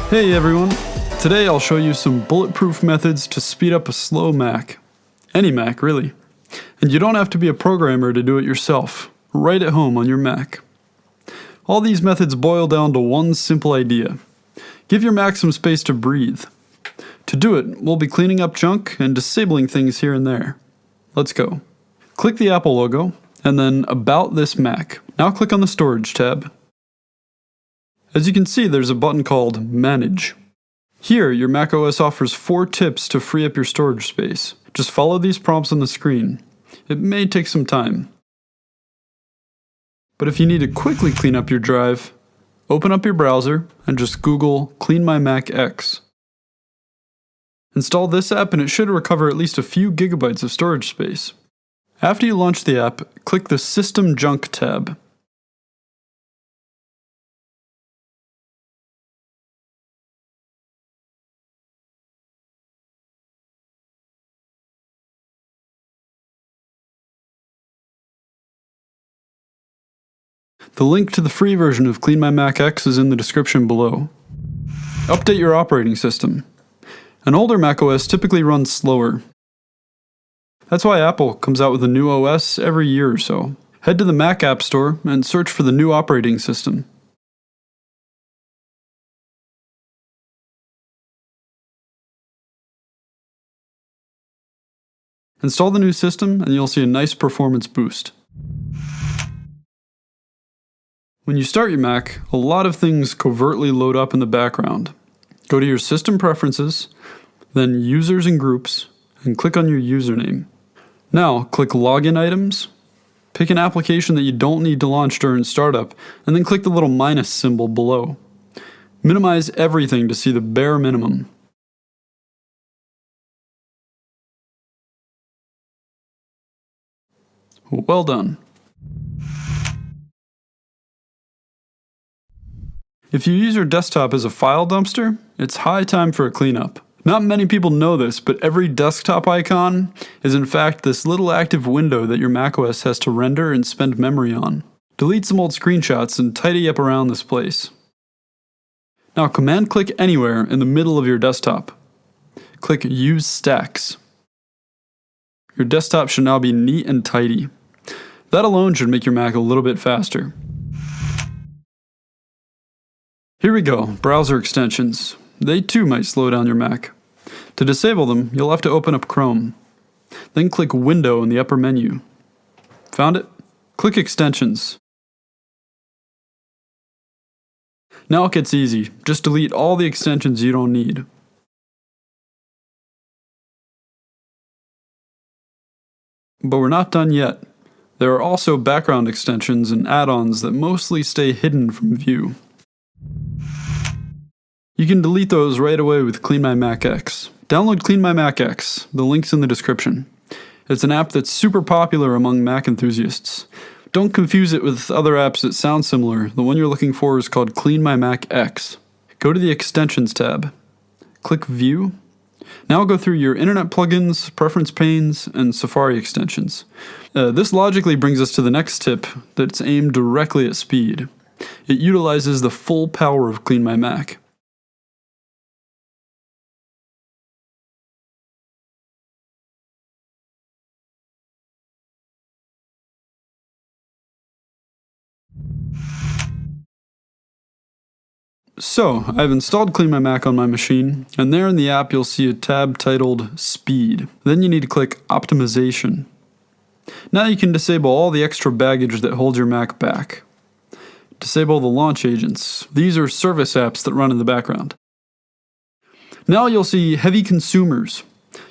Hey everyone! Today I'll show you some bulletproof methods to speed up a slow Mac. Any Mac, really. And you don't have to be a programmer to do it yourself, right at home on your Mac. All these methods boil down to one simple idea. Give your Mac some space to breathe. To do it, we'll be cleaning up junk and disabling things here and there. Let's go. Click the Apple logo, and then About this Mac. Now click on the Storage tab. As you can see, there's a button called Manage. Here, your macOS offers 4 tips to free up your storage space. Just follow these prompts on the screen. It may take some time. But if you need to quickly clean up your drive, open up your browser and just Google CleanMyMac X. Install this app and it should recover at least a few gigabytes of storage space. After you launch the app, click the System Junk tab. The link to the free version of CleanMyMac X is in the description below. Update your operating system. An older macOS typically runs slower. That's why Apple comes out with a new OS every year or so. Head to the Mac App Store and search for the new operating system. Install the new system and you'll see a nice performance boost. When you start your Mac, a lot of things covertly load up in the background. Go to your System Preferences, then Users and Groups, and click on your username. Now, click Login Items, pick an application that you don't need to launch during startup, and then click the little minus symbol below. Minimize everything to see the bare minimum. Well done. If you use your desktop as a file dumpster, it's high time for a cleanup. Not many people know this, but every desktop icon is in fact this little active window that your macOS has to render and spend memory on. Delete some old screenshots and tidy up around this place. Now Command-click anywhere in the middle of your desktop. Click Use Stacks. Your desktop should now be neat and tidy. That alone should make your Mac a little bit faster. Here we go, browser extensions. They too might slow down your Mac. To disable them, you'll have to open up Chrome. Then click Window in the upper menu. Found it? Click Extensions. Now it gets easy. Just delete all the extensions you don't need. But we're not done yet. There are also background extensions and add-ons that mostly stay hidden from view. You can delete those right away with CleanMyMac X. Download CleanMyMac X, the link's in the description. It's an app that's super popular among Mac enthusiasts. Don't confuse it with other apps that sound similar. The one you're looking for is called CleanMyMac X. Go to the Extensions tab. Click View. Now go through your Internet plugins, preference panes, and Safari extensions. This logically brings us to the next tip that's aimed directly at speed. It utilizes the full power of CleanMyMac. So, I've installed CleanMyMac on my machine, and there in the app you'll see a tab titled Speed. Then you need to click Optimization. Now you can disable all the extra baggage that holds your Mac back. Disable the launch agents. These are service apps that run in the background. Now you'll see Heavy Consumers,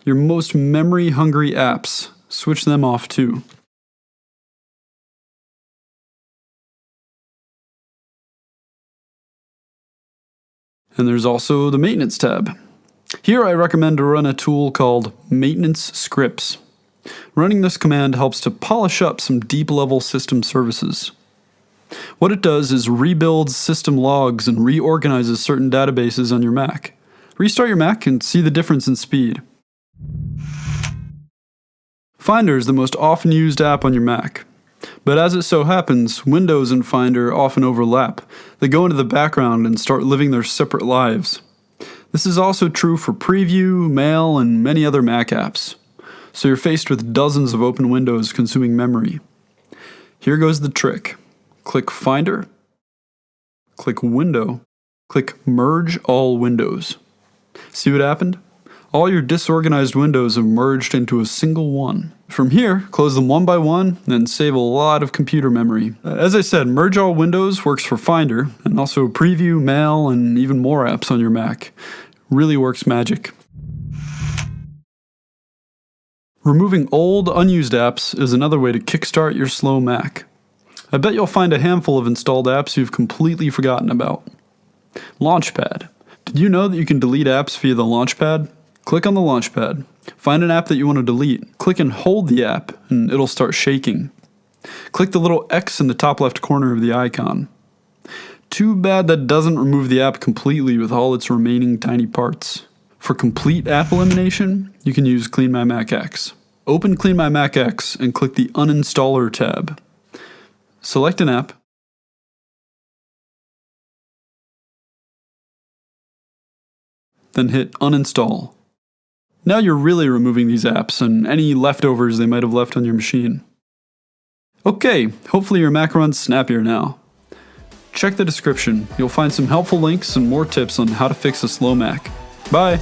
your most memory-hungry apps. Switch them off too. And there's also the Maintenance tab. Here I recommend to run a tool called Maintenance Scripts. Running this command helps to polish up some deep-level system services. What it does is rebuilds system logs and reorganizes certain databases on your Mac. Restart your Mac and see the difference in speed. Finder is the most often used app on your Mac. But as it so happens, Windows and Finder often overlap. They go into the background and start living their separate lives. This is also true for Preview, Mail, and many other Mac apps. So you're faced with dozens of open windows consuming memory. Here goes the trick. Click Finder, click Window, click Merge All Windows. See what happened? All your disorganized windows have merged into a single one. From here, close them one by one and save a lot of computer memory. As I said, Merge All Windows works for Finder and also Preview, Mail, and even more apps on your Mac. Really works magic. Removing old, unused apps is another way to kickstart your slow Mac. I bet you'll find a handful of installed apps you've completely forgotten about. Launchpad. Did you know that you can delete apps via the Launchpad? Click on the Launchpad. Find an app that you want to delete. Click and hold the app, and it'll start shaking. Click the little X in the top left corner of the icon. Too bad that doesn't remove the app completely with all its remaining tiny parts. For complete app elimination, you can use CleanMyMac X. Open CleanMyMac X and click the Uninstaller tab. Select an app. Then hit Uninstall. Now you're really removing these apps and any leftovers they might have left on your machine. Okay, hopefully your Mac runs snappier now. Check the description, you'll find some helpful links and more tips on how to fix a slow Mac. Bye!